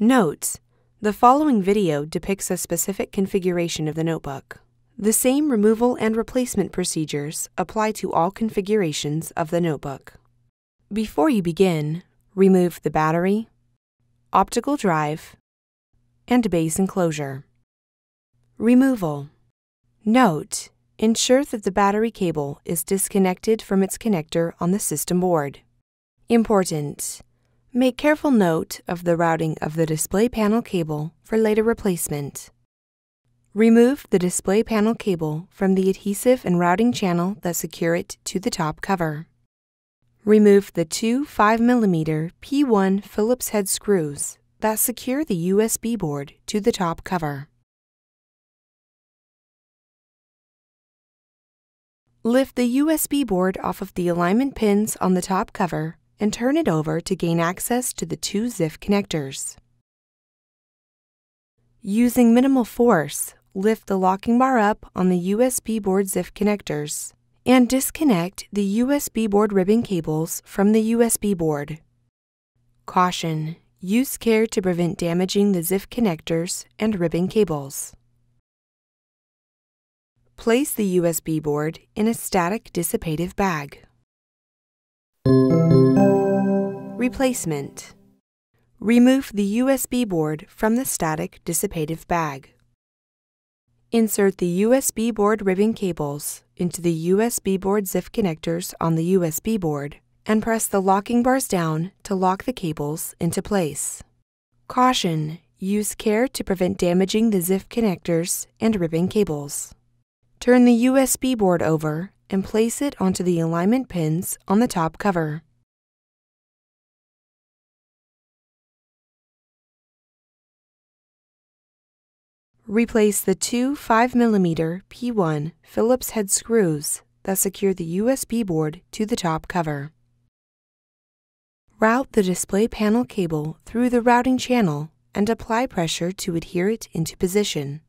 Note: the following video depicts a specific configuration of the notebook. The same removal and replacement procedures apply to all configurations of the notebook. Before you begin, remove the battery, optical drive, and base enclosure. Removal. Note: ensure that the battery cable is disconnected from its connector on the system board. Important: make careful note of the routing of the display panel cable for later replacement. Remove the display panel cable from the adhesive and routing channel that secure it to the top cover. Remove the two 5mm P1 Phillips-head screws that secure the USB board to the top cover. Lift the USB board off of the alignment pins on the top cover and turn it over to gain access to the two ZIF connectors. Using minimal force, lift the locking bar up on the USB board ZIF connectors and disconnect the USB board ribbon cables from the USB board. Caution: use care to prevent damaging the ZIF connectors and ribbon cables. Place the USB board in a static dissipative bag. Replacement. Remove the USB board from the static dissipative bag. Insert the USB board ribbon cables into the USB board ZIF connectors on the USB board and press the locking bars down to lock the cables into place. Caution: use care to prevent damaging the ZIF connectors and ribbon cables. Turn the USB board over and place it onto the alignment pins on the top cover. Replace the two 5mm P1 Phillips-head screws that secure the USB board to the top cover. Route the display panel cable through the routing channel and apply pressure to adhere it into position.